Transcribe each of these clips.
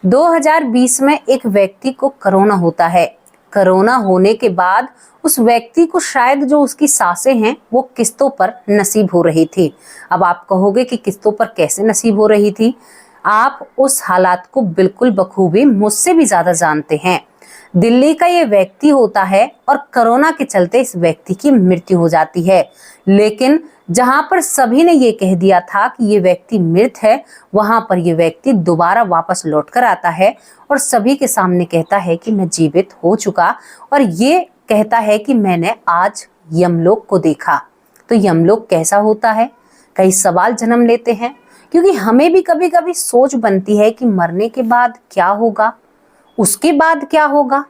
2020 में एक व्यक्ति को कोरोना होता है। कोरोना होने के बाद उस व्यक्ति को शायद जो उसकी सांसें हैं वो किस्तों पर नसीब हो रही थी। अब आप कहोगे कि किस्तों पर कैसे नसीब हो रही थी? आप उस हालात को बिल्कुल बखूबी मुझसे भी ज्यादा जानते हैं। दिल्ली का ये व्यक्ति होता है और कोरोना के चलते इस व्यक्ति की मृत्यु हो जाती है। लेकिन जहां पर सभी ने ये कह दिया था कि ये व्यक्ति मृत है, वहां पर ये व्यक्ति दोबारा वापस लौट कर आता है और सभी के सामने कहता है कि मैं जीवित हो चुका, और ये कहता है कि मैंने आज यमलोक को देखा। तो यमलोक कैसा होता है? कई सवाल जन्म लेते हैं, क्योंकि हमें भी कभी कभी सोच बनती है कि मरने के बाद क्या होगा, उसके बाद क्या होगा,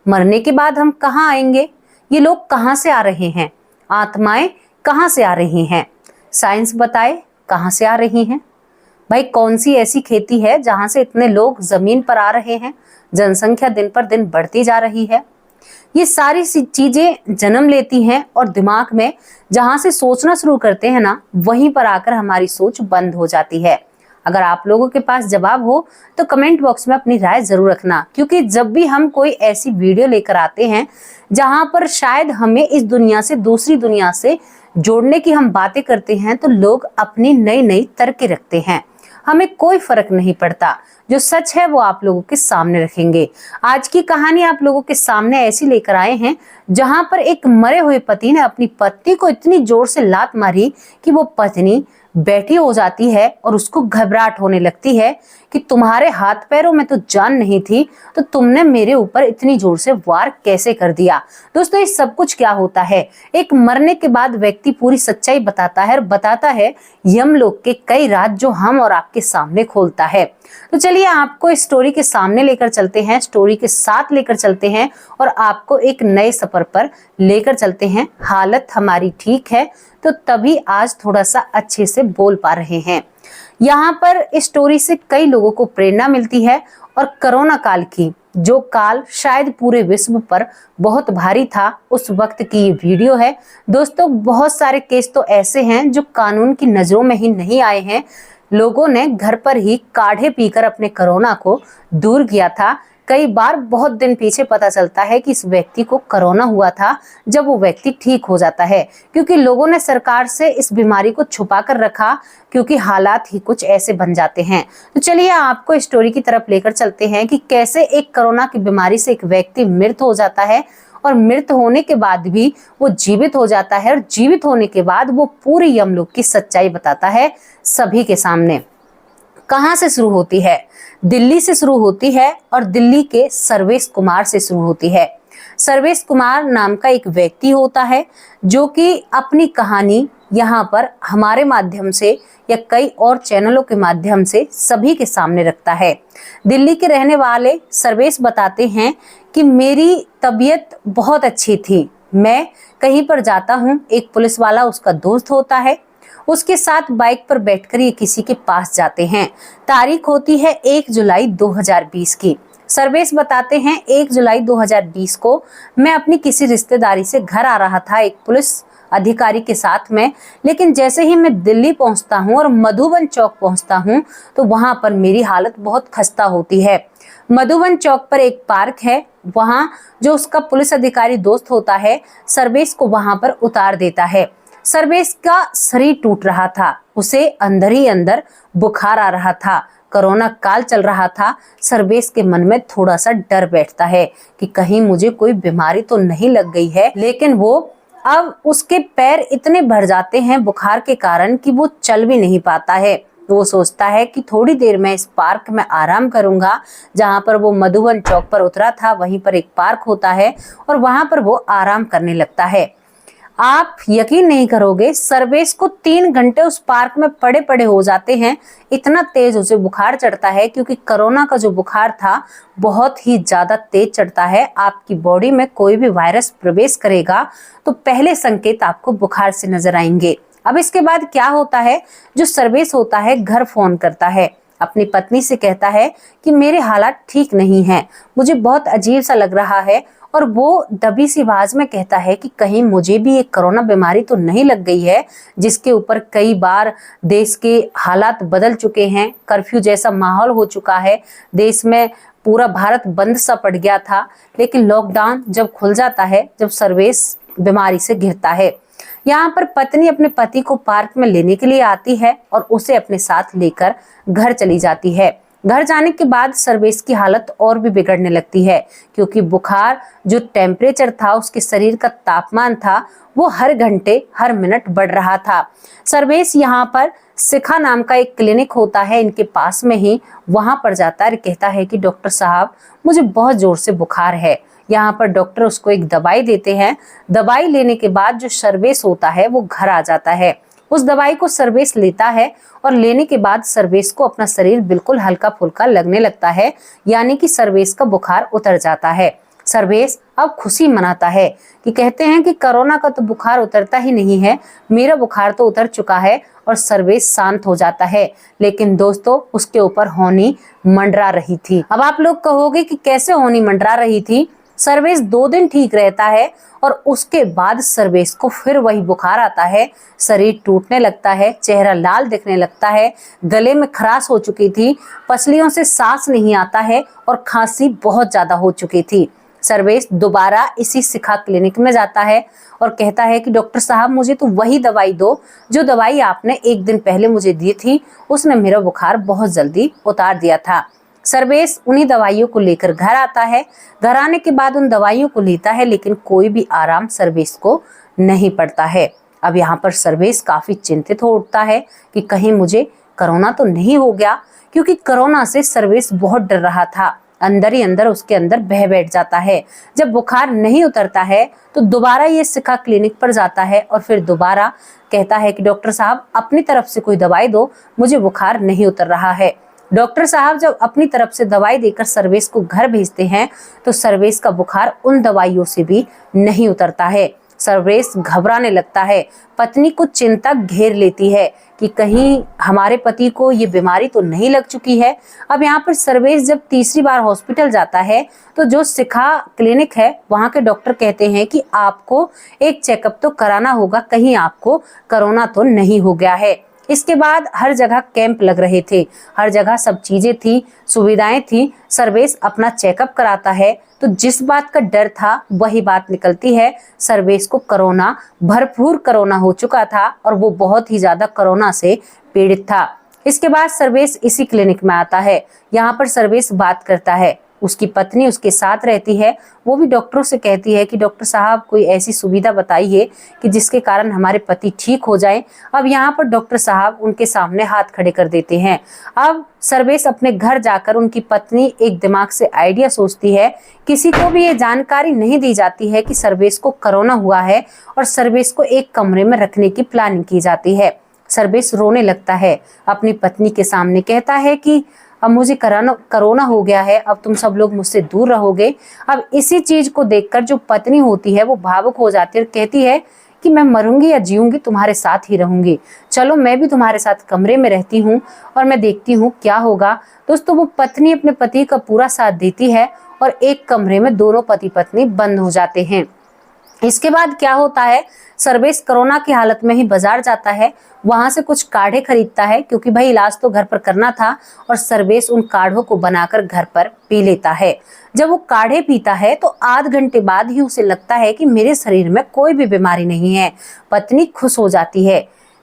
मरने के बाद हम कहाँ आएंगे, ये लोग कहाँ से आ रहे हैं, आत्माएं कहाँ से आ रही हैं, साइंस बताए कहाँ से आ रही हैं। भाई कौन सी ऐसी खेती है जहां से इतने लोग जमीन पर आ रहे हैं? जनसंख्या दिन पर दिन बढ़ती जा रही है। ये सारी चीजें जन्म लेती हैं और दिमाग में जहां से सोचना शुरू करते हैं ना, वहीं पर आकर हमारी सोच बंद हो जाती है। अगर आप लोगों के पास जवाब हो तो कमेंट बॉक्स में अपनी राय जरूर रखना, क्योंकि जब भी हम कोई ऐसी वीडियो लेकर आते हैं जहां पर शायद हमें इस दुनिया से दूसरी दुनिया से जोड़ने की हम बातें करते हैं, तो लोग अपनी नई नई तर्कें रखते हैं। हमें कोई फर्क नहीं पड़ता, जो सच है वो आप लोगों के सामने रखेंगे। आज की कहानी आप लोगों के सामने ऐसी लेकर आए हैं जहां पर एक मरे हुए पति ने अपनी पत्नी को इतनी जोर से लात मारी कि वो पत्नी बैठी हो जाती है और उसको घबराहट होने लगती है कि तुम्हारे हाथ पैरों में तो जान नहीं थी, तो तुमने मेरे ऊपर इतनी जोर से वार कैसे कर दिया। दोस्तों ये सब कुछ क्या होता है? एक मरने के बाद व्यक्ति पूरी सच्चाई बताता है और बताता है यमलोक के कई राज जो हम और आपके सामने खोलता है। तो चलिए आपको इस स्टोरी के सामने लेकर चलते हैं, स्टोरी के साथ लेकर चलते हैं और आपको एक नए सफर पर लेकर चलते हैं। हालत हमारी ठीक है तो तभी आज थोड़ा सा अच्छे से बोल पा रहे हैं। यहाँ पर इस स्टोरी से कई लोगों को प्रेरणा मिलती है और कोरोना काल की, जो काल शायद पूरे विश्व पर बहुत भारी था, उस वक्त की ये वीडियो है। दोस्तों बहुत सारे केस तो ऐसे हैं जो कानून की नजरों में ही नहीं आए हैं। लोगों ने घर पर ही काढ़े पीकर अपने कोरोना को दूर किया था। कई बार बहुत दिन पीछे पता चलता है कि इस व्यक्ति को कोरोना हुआ था, जब वो व्यक्ति ठीक हो जाता है, क्योंकि लोगों ने सरकार से इस बीमारी को छुपा कर रखा, क्योंकि हालात ही कुछ ऐसे बन जाते हैं। तो चलिए आपको स्टोरी की तरफ लेकर चलते हैं कि कैसे एक कोरोना की बीमारी से एक व्यक्ति मृत हो जाता है और मृत होने के बाद भी वो जीवित हो जाता है, और जीवित होने के बाद वो पूरी यमलोक की सच्चाई बताता है सभी के सामने। कहाँ से शुरू होती है? दिल्ली से शुरू होती है और दिल्ली के सर्वेश कुमार से शुरू होती है। सर्वेश कुमार नाम का एक व्यक्ति होता है जो कि अपनी कहानी यहाँ पर हमारे माध्यम से या कई और चैनलों के माध्यम से सभी के सामने रखता है। दिल्ली के रहने वाले सर्वेश बताते हैं कि मेरी तबीयत बहुत अच्छी थी, मैं कहीं पर जाता हूँ, एक पुलिस वाला उसका दोस्त होता है, उसके साथ बाइक पर बैठकर ये किसी के पास जाते हैं। तारीख होती है 1 जुलाई 2020 की। सर्वेश बताते हैं 1 जुलाई 2020 को मैं अपनी किसी रिश्तेदारी से घर आ रहा था एक पुलिस अधिकारी के साथ में, लेकिन जैसे ही मैं दिल्ली पहुंचता हूं और मधुबन चौक पहुंचता हूं तो वहां पर मेरी हालत बहुत खस्ता होती है। मधुबन चौक पर एक पार्क है, वहां जो उसका पुलिस अधिकारी दोस्त होता है सर्वेश को वहां पर उतार देता है। सर्वेश का शरीर टूट रहा था, उसे अंदर ही अंदर बुखार आ रहा था, कोरोना काल चल रहा था। सर्वेश के मन में थोड़ा सा डर बैठता है कि कहीं मुझे कोई बीमारी तो नहीं लग गई है, लेकिन वो अब उसके पैर इतने भर जाते हैं बुखार के कारण कि वो चल भी नहीं पाता है। वो सोचता है कि थोड़ी देर में इस पार्क में आराम करूंगा। जहां पर वो मधुबन चौक पर उतरा था वहीं पर एक पार्क होता है और वहां पर वो आराम करने लगता है। आप यकीन नहीं करोगे, सर्वेश को 3 घंटे उस पार्क में पड़े पड़े हो जाते हैं। इतना तेज उसे बुखार चढ़ता है, क्योंकि कोरोना का जो बुखार था बहुत ही ज्यादा तेज चढ़ता है। आपकी बॉडी में कोई भी वायरस प्रवेश करेगा तो पहले संकेत आपको बुखार से नजर आएंगे। अब इसके बाद क्या होता है, जो सर्वेश होता है घर फोन करता है अपनी पत्नी से कहता है कि मेरे हालात ठीक नहीं हैं, मुझे बहुत अजीब सा लग रहा है। और वो दबी सी आवाज में कहता है कि कहीं मुझे भी एक कोरोना बीमारी तो नहीं लग गई है, जिसके ऊपर कई बार देश के हालात बदल चुके हैं, कर्फ्यू जैसा माहौल हो चुका है, देश में पूरा भारत बंद सा पड़ गया था, लेकिन लॉकडाउन जब खुल जाता है, जब सर्वेश बीमारी से घिरता है। यहाँ पर पत्नी अपने पति को पार्क में लेने के लिए आती है और उसे अपने साथ लेकर घर चली जाती है। घर जाने के बाद सर्वेश की हालत और भी बिगड़ने लगती है, क्योंकि बुखार जो टेम्परेचर था, उसके शरीर का तापमान था, वो हर घंटे हर मिनट बढ़ रहा था। सर्वेश यहाँ पर शिखा नाम का एक क्लिनिक होता है इनके पास में ही, वहां पर जाता है, कहता है कि डॉक्टर साहब मुझे बहुत जोर से बुखार है। यहाँ पर डॉक्टर उसको एक दवाई देते हैं। दवाई लेने के बाद जो सर्वेश होता है वो घर आ जाता है। उस दवाई को सर्वेश लेता है और लेने के बाद सर्वेश को अपना शरीर बिल्कुल हल्का फुल्का लगने लगता है, यानी कि सर्वेश का बुखार उतर जाता है। सर्वेश अब खुशी मनाता है कि कहते हैं कि कोरोना का तो बुखार उतरता ही नहीं है, मेरा बुखार तो उतर चुका है, और सर्वेश शांत हो जाता है। लेकिन दोस्तों, उसके ऊपर होनी मंडरा रही थी। अब आप लोग कहोगे कि कैसे होनी मंडरा रही थी। सर्वेश 2 दिन ठीक रहता है और उसके बाद सर्वेश को फिर वही बुखार आता है, शरीर टूटने लगता है, चेहरा लाल दिखने लगता है, गले में खराश हो चुकी थी, पसलियों से सांस नहीं आता है और खांसी बहुत ज्यादा हो चुकी थी। सर्वेश दोबारा इसी शिखा क्लिनिक में जाता है और कहता है कि डॉक्टर साहब मुझे तो वही दवाई दो जो दवाई आपने 1 दिन पहले मुझे दी थी, उसने मेरा बुखार बहुत जल्दी उतार दिया था। सर्वेश उन्हीं दवाइयों को लेकर घर आता है। घर आने के बाद उन दवाइयों को लेता है, लेकिन कोई भी आराम सर्वेश को नहीं पड़ता है। अब यहाँ पर सर्वेश काफी चिंतित हो उठता है कि कहीं मुझे कोरोना तो नहीं हो गया, क्योंकि कोरोना से सर्वेश बहुत डर रहा था। अंदर ही अंदर उसके अंदर बह बैठ जाता है। जब बुखार नहीं उतरता है तो दोबारा ये शिखा क्लिनिक पर जाता है और फिर दोबारा कहता है कि डॉक्टर साहब अपनी तरफ से कोई दवाई दो, मुझे बुखार नहीं उतर रहा है। डॉक्टर साहब जब अपनी तरफ से दवाई देकर सर्वेश को घर भेजते हैं तो सर्वेश का बुखार उन दवाइयों से भी नहीं उतरता है। सर्वेश घबराने लगता है। पत्नी को चिंता घेर लेती है कि कहीं हमारे पति को ये बीमारी तो नहीं लग चुकी है। अब यहाँ पर सर्वेश जब तीसरी बार हॉस्पिटल जाता है तो जो शिखा क्लिनिक है वहाँ के डॉक्टर कहते हैं कि आपको एक चेकअप तो कराना होगा, कहीं आपको कोरोना तो नहीं हो गया है। इसके बाद हर जगह कैंप लग रहे थे, हर जगह सब चीजें थी, सुविधाएं थी। सर्वेश अपना चेकअप कराता है तो जिस बात का डर था वही बात निकलती है। सर्वेश को कोरोना, भरपूर कोरोना हो चुका था और वो बहुत ही ज्यादा कोरोना से पीड़ित था। इसके बाद सर्वेश इसी क्लिनिक में आता है। यहाँ पर सर्वेश बात करता है, उसकी पत्नी उसके साथ रहती है। वो भी डॉक्टरों से कहती है कि डॉक्टर साहब कोई ऐसी सुविधा बताइए कि जिसके कारण हमारे पति ठीक हो जाएं। अब यहाँ पर डॉक्टर साहब उनके सामने हाथ खड़े कर देते हैं। अब सर्वेश अपने घर जाकर उनकी पत्नी एक दिमाग से आइडिया सोचती है। किसी को भी ये जानकारी नहीं दी जाती है कि सर्वेश को कोरोना हुआ है और सर्वेश को एक कमरे में रखने की प्लानिंग की जाती है। सर्वेश रोने लगता है, अपनी पत्नी के सामने कहता है कि अब मुझे कोरोना हो गया है, अब तुम सब लोग मुझसे दूर रहोगे। अब इसी चीज को देखकर जो पत्नी होती है वो भावुक हो जाती है और कहती है कि मैं मरूंगी या जीऊंगी तुम्हारे साथ ही रहूंगी, चलो मैं भी तुम्हारे साथ कमरे में रहती हूँ और मैं देखती हूँ क्या होगा। दोस्तों, वो पत्नी अपने पति का पूरा साथ देती है और एक कमरे में दोनों पति पत्नी बंद हो जाते हैं। इसके बाद क्या होता है, सर्वेश कोरोना की हालत में ही बाजार जाता है, वहां से कुछ काढ़े खरीदता है, क्योंकि भाई इलाज तो घर पर करना था, और सर्वेश उन काढ़ों को बनाकर घर पर पी लेता है। जब वो काढ़े पीता है तो आध घंटे बाद ही उसे लगता है कि मेरे शरीर में कोई भी बीमारी नहीं है। पत्नी खुश हो जाती है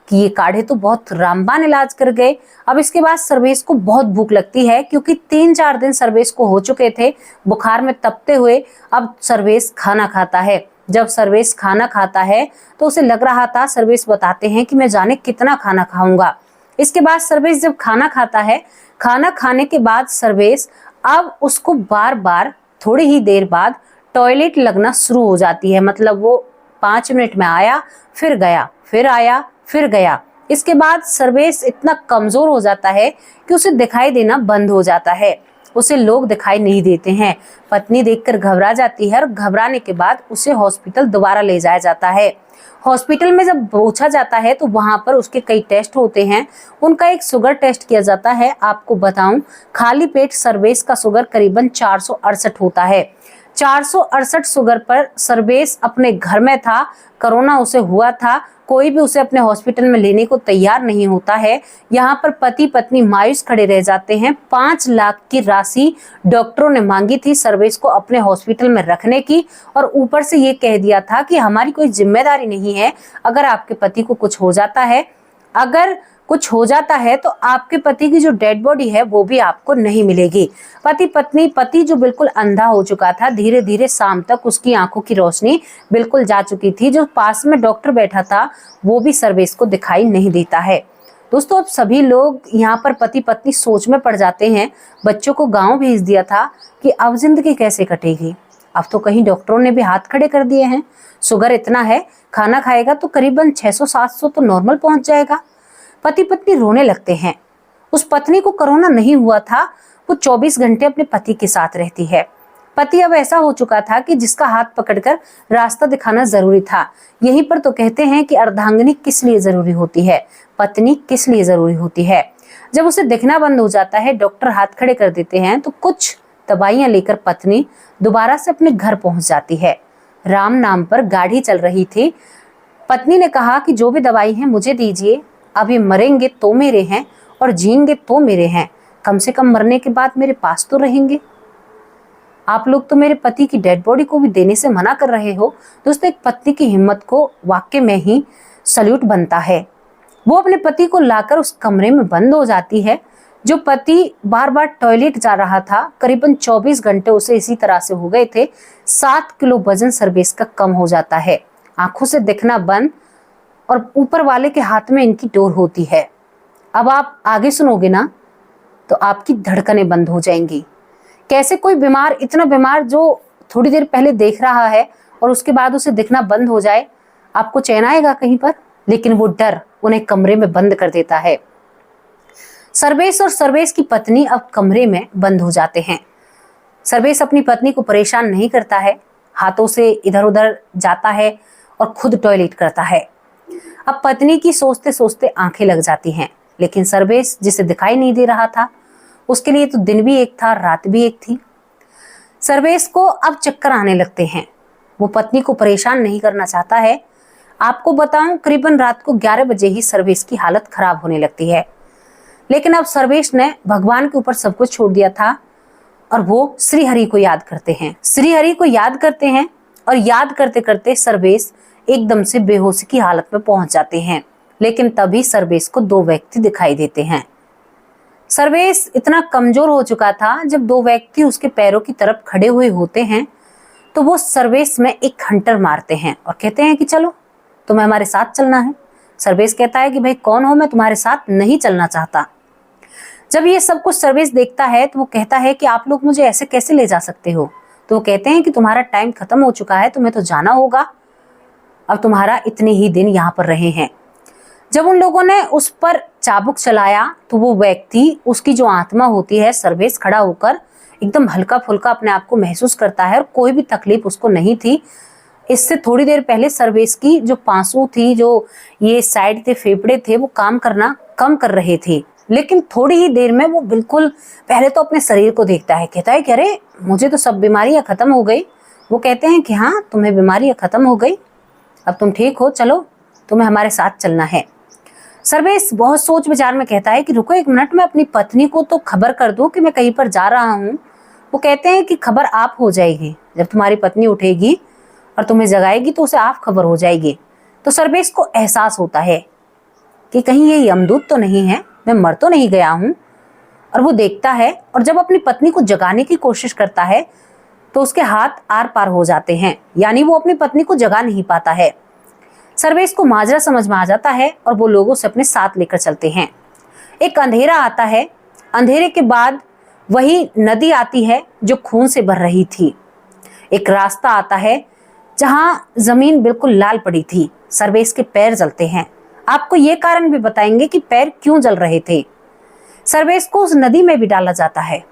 कि ये काढ़े तो बहुत रामबान इलाज कर गए। अब इसके बाद सर्वेश को बहुत भूख लगती है, क्योंकि 3-4 दिन सर्वेश को हो चुके थे बुखार में तपते हुए। अब सर्वेश खाना खाता है। जब सर्वेश खाना खाता है तो उसे लग रहा था, सर्वेश बताते हैं कि मैं जाने कितना खाना खाऊंगा। इसके बाद सर्वेश जब खाना खाता है, खाना खाने के बाद सर्वेश अब उसको बार बार थोड़ी ही देर बाद टॉयलेट लगना शुरू हो जाती है। मतलब वो 5 मिनट में आया, फिर गया, फिर आया, फिर गया। इसके बाद सर्वेश इतना कमजोर हो जाता है कि उसे दिखाई देना बंद हो जाता है। उसे लोग दिखाई नहीं देते हैं। पत्नी देखकर घबरा जाती है और घबराने के बाद उसे हॉस्पिटल दोबारा ले जाया जाता है। हॉस्पिटल में जब पूछा जाता है तो वहां पर उसके कई टेस्ट होते हैं। उनका एक शुगर टेस्ट किया जाता है। आपको बताऊं, खाली पेट सर्वेश का शुगर करीबन 468 होता है। 468 शुगर पर सर्वेश अपने घर में था, कोरोना उसे हुआ था, कोई भी उसे अपने हॉस्पिटल में लेने को तैयार नहीं होता है। यहाँ पर पति पत्नी मायूस खड़े रह जाते हैं। 5 लाख की राशि डॉक्टरों ने मांगी थी सर्वेश को अपने हॉस्पिटल में रखने की, और ऊपर से ये कह दिया था कि हमारी कोई जिम्मेदारी नहीं है, अगर आपके पति को कुछ हो जाता है तो आपके पति की जो डेड बॉडी है वो भी आपको नहीं मिलेगी। पति जो बिल्कुल अंधा हो चुका था, धीरे धीरे शाम तक उसकी आंखों की रोशनी बिल्कुल जा चुकी थी। जो पास में डॉक्टर बैठा था वो भी सर्वेश को दिखाई नहीं देता है। दोस्तों, अब सभी लोग यहाँ पर पति पत्नी सोच में पड़ जाते हैं। बच्चों को गाँव भेज दिया था कि अब जिंदगी कैसे कटेगी। अब तो कहीं डॉक्टरों ने भी हाथ खड़े कर दिए हैं। शुगर इतना है, खाना खाएगा तो करीबन 600-700 तो नॉर्मल पहुंच जाएगा। पति पत्नी रोने लगते हैं। उस पत्नी को कोरोना नहीं हुआ था, वो 24 घंटे अपने पति के साथ रहती है। पति अब ऐसा हो चुका था कि जिसका हाथ पकड़कर रास्ता दिखाना जरूरी था। यहीं पर तो कहते हैं कि अर्धांगिनी किस लिए जरूरी होती है, पत्नी किस लिए जरूरी होती है। जब उसे दिखना बंद हो जाता है, डॉक्टर हाथ खड़े कर देते हैं, तो कुछ दवाइयां लेकर पत्नी दोबारा से अपने घर पहुंच जाती है। राम नाम पर गाड़ी चल रही थी। पत्नी ने कहा कि जो भी दवाई है मुझे दीजिए, अभी मरेंगे तो मेरे हैं और जिएंगे तो मेरे हैं, कम से कम मरने के बाद मेरे पास तो रहेंगे। आप लोग तो मेरे पति की डेड बॉडी को भी देने से मना कर रहे हो। दोस्तों, एक पत्नी की हिम्मत को वाकई में ही सल्यूट बनता है। वो अपने पति को लाकर उस कमरे में बंद हो जाती है। जो पति बार बार टॉयलेट जा रहा था, करीबन 24 घंटे उसे इसी तरह से हो गए थे। 7 किलो वजन सर्वेश का कम हो जाता है। आंखों से दिखना बंद, और ऊपर वाले के हाथ में इनकी डोर होती है। अब आप आगे सुनोगे ना तो आपकी धड़कनें बंद हो जाएंगी। कैसे कोई बीमार, इतना बीमार जो थोड़ी देर पहले देख रहा है और उसके बाद उसे दिखना बंद हो जाए, आपको चैन आएगा कहीं पर? लेकिन वो डर उन्हें कमरे में बंद कर देता है। सर्वेश और सर्वेश की पत्नी अब कमरे में बंद हो जाते हैं। सर्वेश अपनी पत्नी को परेशान नहीं करता है, हाथों से इधर उधर जाता है और खुद टॉयलेट करता है। अब पत्नी की सोचते सोचते आंखें लग जाती हैं, लेकिन सर्वेश जिसे दिखाई नहीं दे रहा था, उसके लिए तो दिन भी एक था, रात भी एक थी। सर्वेश को अब चक्कर आने लगते हैं। वो पत्नी को परेशान नहीं करना चाहता है। आपको बताऊं, करीबन रात को 11 बजे ही सर्वेश की हालत खराब होने लगती है। लेकिन अब सर्वेश ने भगवान के ऊपर सब कुछ छोड़ दिया था और वो श्री हरि को याद करते हैं। श्री हरि को याद करते हैं और याद करते करते सर्वेश एकदम से बेहोशी की हालत में पहुंच जाते हैं। लेकिन तभी सर्वेश को 2 व्यक्ति दिखाई देते हैं। सर्वेश इतना कमजोर हो चुका था, जब 2 व्यक्ति उसके पैरों की तरफ खड़े हुए होते हैं तो वो सर्वेश में एक हंटर मारते हैं और कहते हैं कि चलो, तुम्हें हमारे साथ चलना है। सर्वेश कहता है कि भाई कौन हो, मैं तुम्हारे साथ नहीं चलना चाहता। जब ये सब कुछ सर्वेश देखता है तो वो कहता है कि आप लोग मुझे ऐसे कैसे ले जा सकते हो। तो वो कहते हैं कि तुम्हारा टाइम खत्म हो चुका है, तुम्हें तो जाना होगा, अब तुम्हारा इतने ही दिन यहाँ पर रहे हैं। जब उन लोगों ने उस पर चाबुक चलाया तो वो व्यक्ति, उसकी जो आत्मा होती है, सर्वेश खड़ा होकर एकदम हल्का फुल्का अपने आप को महसूस करता है और कोई भी तकलीफ उसको नहीं थी। इससे थोड़ी देर पहले सर्वेश की जो पांसू थी, जो ये साइड थे, फेफड़े थे, वो काम करना कम कर रहे थे। लेकिन थोड़ी ही देर में वो बिल्कुल पहले तो अपने शरीर को देखता है, कहता है कि अरे मुझे तो सब बीमारियां खत्म हो गई। वो कहते हैं कि हाँ, तुम्हें बीमारियां खत्म हो गई, अब तुम ठीक हो, चलो तुम्हें हमारे साथ चलना है। सर्वेश बहुत सोच विचार में कहता है कि रुको एक मिनट, मैं अपनी पत्नी को तो खबर कर दूं कि मैं कहीं पर जा रहा हूँ। वो कहते हैं कि खबर आप हो जाएगी, जब तुम्हारी पत्नी उठेगी और तुम्हें जगाएगी तो उसे आप खबर हो जाएगी। तो सर्वेश को एहसास होता है कि कहीं ये यमदूत तो नहीं है, मैं मर तो नहीं गया हूँ। और वो देखता है और जब अपनी पत्नी को जगाने की कोशिश करता है तो उसके हाथ आर पार हो जाते हैं, यानी वो अपनी पत्नी को जगा नहीं पाता है। सर्वेश को माजरा समझ में आ जाता है और वो लोगों से अपने साथ लेकर चलते हैं। एक अंधेरा आता है। अंधेरे के बाद वही नदी आती है जो खून से भर रही थी। एक रास्ता आता है जहां जमीन बिल्कुल लाल पड़ी थी। सर्वेश के पैर जलते हैं। आपको ये कारण भी बताएंगे कि पैर क्यों जल रहे थे। सर्वेश को उस नदी में भी डाला जाता है।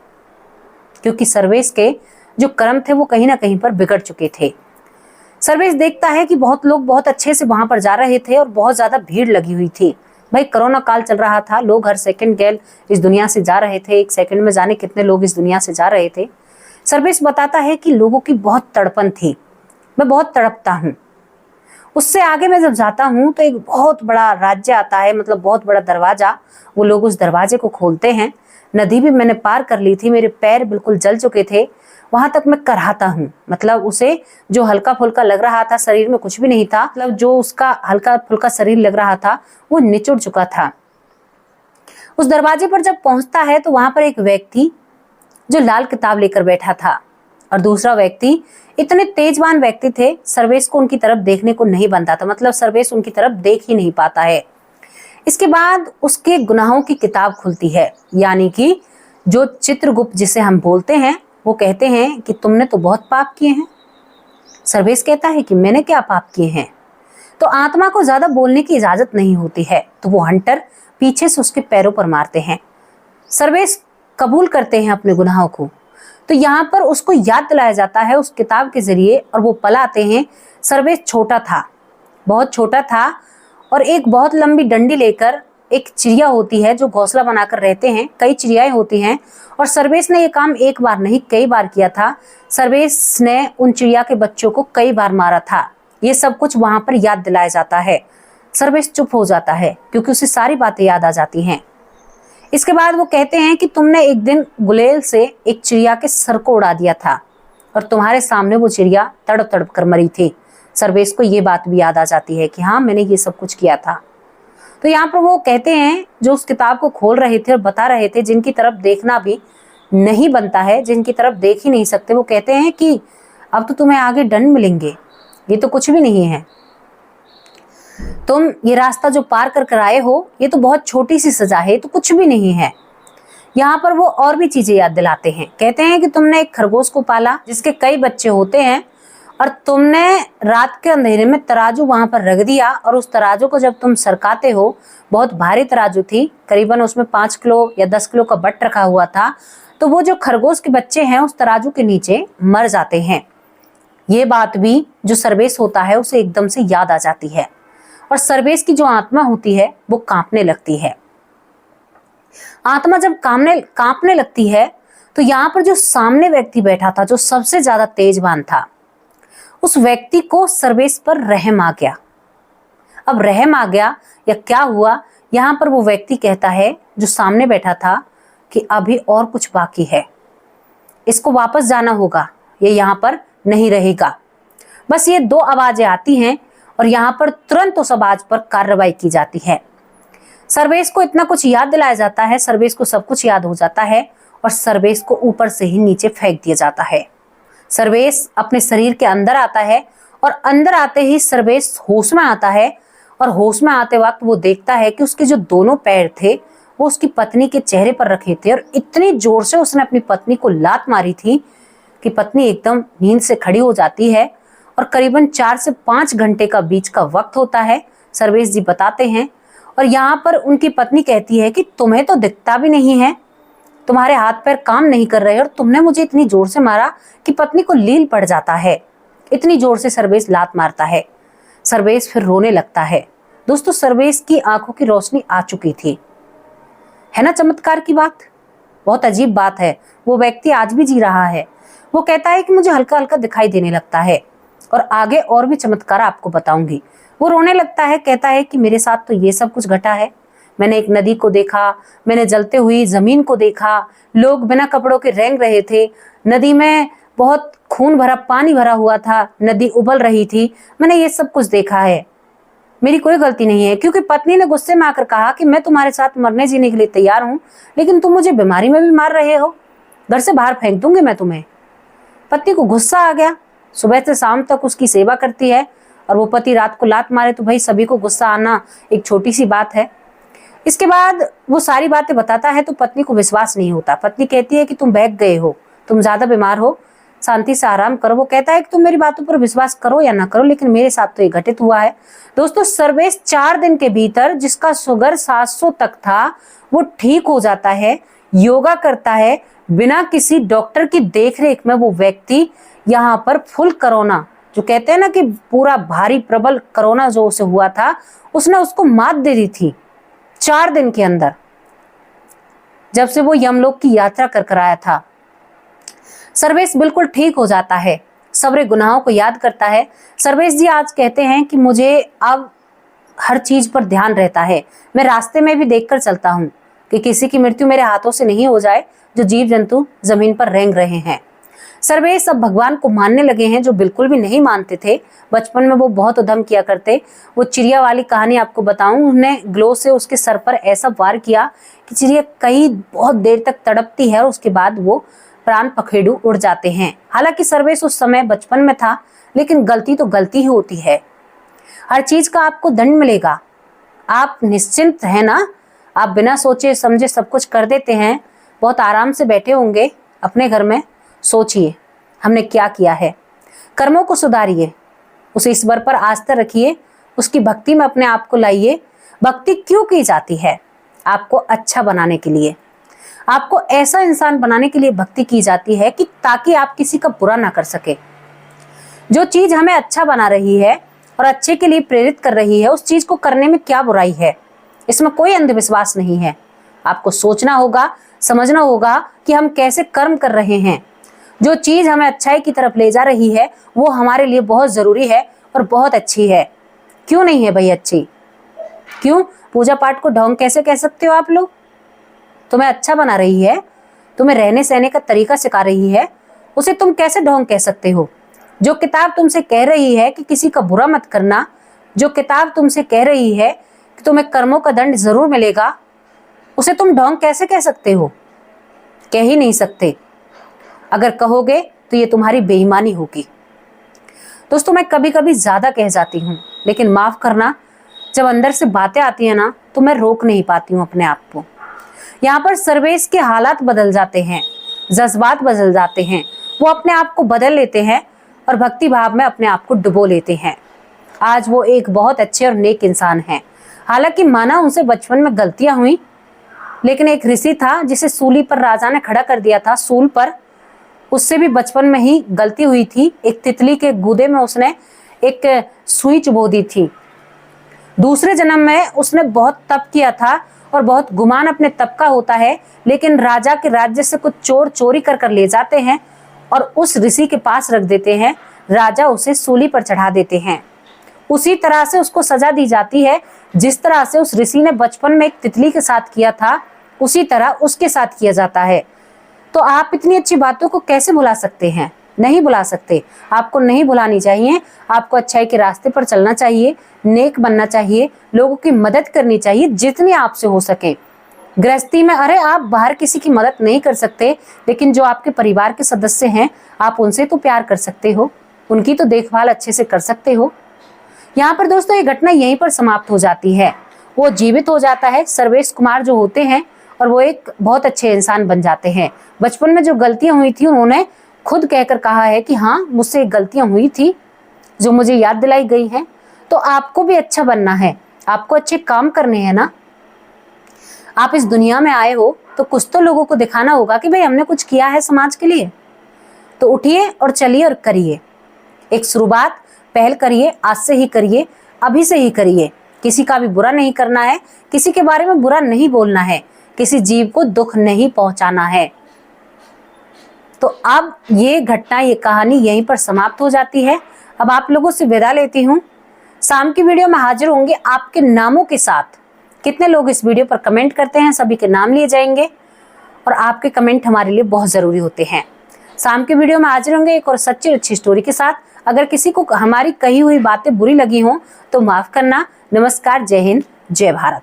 क्योंकि सर्वेश के जो कर्म थे वो कहीं ना कहीं पर बिगड़ चुके थे। सर्वेश देखता है कि बहुत लोग बहुत अच्छे से वहां पर जा रहे थे और बहुत ज्यादा भीड़ लगी हुई थी। भाई कोरोना काल चल रहा था, लोग हर सेकंड गैल इस दुनिया से जा रहे थे। एक सेकंड में जाने कितने लोग इस दुनिया से जा रहे थे। सर्वेश बताता है कि लोगों की बहुत तड़पन थी, मैं बहुत तड़पता हूँ। उससे आगे मैं जब जाता हूँ तो एक बहुत बड़ा राज्य आता है, मतलब बहुत बड़ा दरवाजा। वो लोग उस दरवाजे को खोलते हैं। नदी भी मैंने पार कर ली थी, मेरे पैर बिल्कुल जल चुके थे, वहां तक मैं कराहता हूँ। मतलब उसे जो हल्का फुल्का लग रहा था, शरीर में कुछ भी नहीं था, मतलब जो उसका हल्का फुल्का शरीर लग रहा था वो निचुड़ चुका था। उस दरवाजे पर जब पहुंचता है तो वहां पर एक व्यक्ति जो लाल किताब लेकर बैठा था और दूसरा व्यक्ति, इतने तेजवान व्यक्ति थे, सर्वेश को उनकी तरफ देखने को नहीं बनता था। मतलब सर्वेश उनकी तरफ देख ही नहीं पाता है। इसके बाद उसके गुनाहों की किताब खुलती है, यानी कि जो चित्रगुप्त जिसे हम बोलते हैं, वो कहते हैं कि तुमने तो बहुत पाप किए हैं। सर्वेश कहता है कि मैंने क्या पाप किए हैं। तो आत्मा को ज्यादा बोलने की इजाजत नहीं होती है, तो वो हंटर पीछे से उसके पैरों पर मारते हैं। सर्वेश कबूल करते हैं अपने गुनाहों को। तो यहाँ पर उसको याद दिलाया जाता है उस किताब के जरिए और वो पल आते हैं। सर्वेश छोटा था, बहुत छोटा था, और एक बहुत लंबी डंडी लेकर, एक चिड़िया होती है जो घोंसला बनाकर रहते हैं, कई चिड़ियाएं होती हैं, और सर्वेश ने ये काम एक बार नहीं कई बार किया था। सर्वेश ने उन चिड़िया के बच्चों को कई बार मारा था। ये सब कुछ वहां पर याद दिलाया जाता है। सर्वेश चुप हो जाता है क्योंकि उसे सारी बातें याद आ जाती हैं। इसके बाद वो कहते हैं कि तुमने एक दिन गुलेल से एक चिड़िया के सर को उड़ा दिया था और तुम्हारे सामने वो चिड़िया तड़प तड़प कर मरी थी। सर्वेश को ये बात भी याद आ जाती है कि हाँ, मैंने ये सब कुछ किया था। तो यहाँ पर वो कहते हैं, जो उस किताब को खोल रहे थे और बता रहे थे, जिनकी तरफ देखना भी नहीं बनता है, जिनकी तरफ देख ही नहीं सकते, वो कहते हैं कि अब तो तुम्हें आगे दंड मिलेंगे, ये तो कुछ भी नहीं है। तुम ये रास्ता जो पार कर आए हो, ये तो बहुत छोटी सी सजा है, तो कुछ भी नहीं है। यहाँ पर वो और भी चीजें याद दिलाते हैं। कहते हैं कि तुमने एक खरगोश को पाला जिसके कई बच्चे होते हैं, और तुमने रात के अंधेरे में तराजू वहां पर रख दिया, और उस तराजू को जब तुम सरकाते हो, बहुत भारी तराजू थी, करीबन उसमें 5 किलो या 10 किलो का बट रखा हुआ था, तो वो जो खरगोश के बच्चे हैं उस तराजू के नीचे मर जाते हैं। ये बात भी जो सर्वेश होता है उसे एकदम से याद आ जाती है, और सर्वेश की जो आत्मा होती है वो कांपने लगती है। आत्मा जब कांपने लगती है तो यहाँ पर जो सामने व्यक्ति बैठा था, जो सबसे ज्यादा तेजवान था, उस व्यक्ति को सर्वेश पर रहम आ गया। अब रहम आ गया या क्या हुआ, यहाँ पर वो व्यक्ति कहता है जो सामने बैठा था कि अभी और कुछ बाकी है, इसको वापस जाना होगा, ये यहाँ पर नहीं रहेगा। बस ये 2 आवाजें आती हैं और यहाँ पर तुरंत उस आवाज पर कार्रवाई की जाती है। सर्वेश को इतना कुछ याद दिलाया जाता है, सर्वेश को सब कुछ याद हो जाता है, और सर्वेश को ऊपर से ही नीचे फेंक दिया जाता है। सर्वेश अपने शरीर के अंदर आता है, और अंदर आते ही सर्वेश होश में आता है, और होश में आते वक्त वो देखता है कि उसके जो दोनों पैर थे वो उसकी पत्नी के चेहरे पर रखे थे, और इतनी जोर से उसने अपनी पत्नी को लात मारी थी कि पत्नी एकदम नींद से खड़ी हो जाती है। और करीबन 4 से 5 घंटे का बीच का वक्त होता है, सर्वेश जी बताते हैं। और यहाँ पर उनकी पत्नी कहती है कि तुम्हें तो दिखता भी नहीं है, तुम्हारे हाथ पैर काम नहीं कर रहे, और तुमने मुझे इतनी जोर से मारा कि पत्नी को लील पड़ जाता है। इतनी जोर से सर्वेश लात मारता है। सर्वेश फिर रोने लगता है। दोस्तों, सर्वेश की आंखों की रोशनी आ चुकी थी। है ना चमत्कार की बात? बहुत अजीब बात है। वो व्यक्ति आज भी जी रहा है। वो कहता है कि मुझे हल्का हल्का दिखाई देने लगता है, और आगे और भी चमत्कार आपको बताऊंगी। वो रोने लगता है, कहता है कि मेरे साथ तो ये सब कुछ घटा है। मैंने एक नदी को देखा, मैंने जलते हुई जमीन को देखा, लोग बिना कपड़ों के रेंग रहे थे, नदी में बहुत खून भरा पानी भरा हुआ था, नदी उबल रही थी, मैंने ये सब कुछ देखा है। मेरी कोई गलती नहीं है, क्योंकि पत्नी ने गुस्से में आकर कहा कि मैं तुम्हारे साथ मरने जीने के लिए तैयार हूँ, लेकिन तुम मुझे बीमारी में भी मार रहे हो, घर से बाहर फेंक दूंगी मैं तुम्हें। पत्नी को गुस्सा आ गया। सुबह से शाम तक उसकी सेवा करती है, और वो पति रात को लात मारे तो भाई सभी को गुस्सा आना एक छोटी सी बात है। इसके बाद वो सारी बातें बताता है तो पत्नी को विश्वास नहीं होता। पत्नी कहती है कि तुम बहक गए हो, तुम ज्यादा बीमार हो, शांति से आराम करो। वो कहता है कि तुम मेरी बातों पर विश्वास करो या ना करो, लेकिन मेरे साथ तो ये घटित हुआ है। दोस्तों, सर्वेश 4 दिन के भीतर जिसका शुगर 700 तक था वो ठीक हो जाता है, योगा करता है, बिना किसी डॉक्टर की देखरेख में वो व्यक्ति यहाँ पर फुल कोरोना, जो कहते हैं ना कि पूरा भारी प्रबल कोरोना जो उसे हुआ था, उसने उसको मात दे दी थी 4 दिन के अंदर, जब से वो यमलोक की यात्रा कर आया था। सर्वेश बिल्कुल ठीक हो जाता है, सबरे गुनाहों को याद करता है। सर्वेश जी आज कहते हैं कि मुझे अब हर चीज पर ध्यान रहता है, मैं रास्ते में भी देखकर चलता हूँ कि किसी की मृत्यु मेरे हाथों से नहीं हो जाए, जो जीव जंतु जमीन पर रेंग रहे हैं। सर्वेश अब भगवान को मानने लगे हैं, जो बिल्कुल भी नहीं मानते थे। बचपन में वो बहुत उद्यम किया करते। वो चिड़िया वाली कहानी आपको बताऊं, उन्होंने ग्लो से उसके सर पर ऐसा वार किया कि चिड़िया कई बहुत देर तक तड़पती है और उसके बाद वो प्राण पखेरु उड़ जाते हैं। हालांकि सर्वेश उस समय बचपन में था, लेकिन गलती तो गलती ही होती है। हर चीज का आपको दंड मिलेगा, आप निश्चिंत है ना। आप बिना सोचे समझे सब कुछ कर देते हैं। बहुत आराम से बैठे होंगे अपने घर में, सोचिए हमने क्या किया है। कर्मों को सुधारिए, उस ईश्वर पर आस्था रखिए, उसकी भक्ति में अपने आप को लाइए। भक्ति क्यों की जाती है? आपको अच्छा बनाने के लिए, आपको ऐसा इंसान बनाने के लिए भक्ति की जाती है कि ताकि आप किसी का बुरा ना कर सके। जो चीज हमें अच्छा बना रही है और अच्छे के लिए प्रेरित कर रही है, उस चीज को करने में क्या बुराई है? इसमें कोई अंधविश्वास नहीं है। आपको सोचना होगा, समझना होगा कि हम कैसे कर्म कर रहे हैं। जो चीज हमें अच्छाई की तरफ ले जा रही है वो हमारे लिए बहुत जरूरी है और बहुत अच्छी है। क्यों नहीं है भाई अच्छी? क्यों? पूजा पाठ को ढोंग कैसे कह सकते हो आप लोग? तुम्हें अच्छा बना रही है, तुम्हें रहने सहने का तरीका सिखा रही है, उसे तुम कैसे ढोंग कह सकते हो? जो किताब तुमसे कह रही है कि किसी का बुरा मत करना, जो किताब तुमसे कह रही है कि तुम्हें कर्मों का दंड जरूर मिलेगा, उसे तुम ढोंग कैसे कह सकते हो? कह ही नहीं सकते। अगर कहोगे तो ये तुम्हारी बेईमानी होगी। दोस्तों, मैं कभी कभी ज्यादा कह जाती हूँ, लेकिन माफ करना, जब अंदर से बातें आती है ना तो मैं रोक नहीं पाती हूँ अपने आप को। यहाँ पर सर्वेश के हालात बदल जाते हैं, जज्बात बदल जाते हैं, वो अपने आप को बदल लेते हैं और भक्ति भाव में अपने आप को डुबो लेते हैं। आज वो एक बहुत अच्छे और नेक इंसान हैं। हालांकि माना उनसे बचपन में गलतियां हुई, लेकिन एक ऋषि था जिसे सूली पर राजा ने खड़ा कर दिया था, सूल पर। उससे भी बचपन में ही गलती हुई थी। एक तितली के गूदे में उसने एक सुई चुबो दी थी। दूसरे जन्म में उसने बहुत तप किया था और बहुत गुमान अपने तप का होता है, लेकिन राजा के राज्य से कुछ चोर चोरी कर ले जाते हैं और उस ऋषि के पास रख देते हैं। राजा उसे सूली पर चढ़ा देते हैं। उसी तरह से उसको सजा दी जाती है, जिस तरह से उस ऋषि ने बचपन में एक तितली के साथ किया था, उसी तरह उसके साथ किया जाता है। तो आप इतनी अच्छी बातों को कैसे भुला सकते हैं? नहीं भुला सकते। आपको नहीं भुलानी चाहिए। आपको अच्छाई के रास्ते पर चलना चाहिए, नेक बनना चाहिए, लोगों की मदद करनी चाहिए जितनी आपसे हो सके। गृहस्थी में अरे आप बाहर किसी की मदद नहीं कर सकते, लेकिन जो आपके परिवार के सदस्य हैं आप उनसे तो प्यार कर सकते हो, उनकी तो देखभाल अच्छे से कर सकते हो। यहाँ पर दोस्तों ये घटना यहीं पर समाप्त हो जाती है। वो जीवित हो जाता है, सर्वेश कुमार जो होते हैं, और वो एक बहुत अच्छे इंसान बन जाते हैं। बचपन में जो गलतियां हुई थी उन्होंने खुद कहकर कहा है कि हाँ मुझसे गलतियां हुई थी जो मुझे याद दिलाई गई हैं। तो आपको भी अच्छा बनना है, आपको अच्छे काम करने हैं ना। आप इस दुनिया में आए हो तो कुछ तो लोगों को दिखाना होगा कि भाई हमने कुछ किया है समाज के लिए। तो उठिए और चलिए और करिए। एक शुरुआत पहल करिए, आज से ही करिए, अभी से ही करिए। किसी का भी बुरा नहीं करना है, किसी के बारे में बुरा नहीं बोलना है, किसी जीव को दुख नहीं पहुंचाना है। तो अब ये घटना, ये कहानी यहीं पर समाप्त हो जाती है। अब आप लोगों से विदा लेती हूँ। शाम की वीडियो में हाजिर होंगे आपके नामों के साथ। कितने लोग इस वीडियो पर कमेंट करते हैं, सभी के नाम लिए जाएंगे और आपके कमेंट हमारे लिए बहुत जरूरी होते हैं। शाम की वीडियो में हाजिर होंगे एक और सच्ची अच्छी स्टोरी के साथ। अगर किसी को हमारी कही हुई बातें बुरी लगी हों तो माफ करना। नमस्कार, जय हिंद, जय भारत।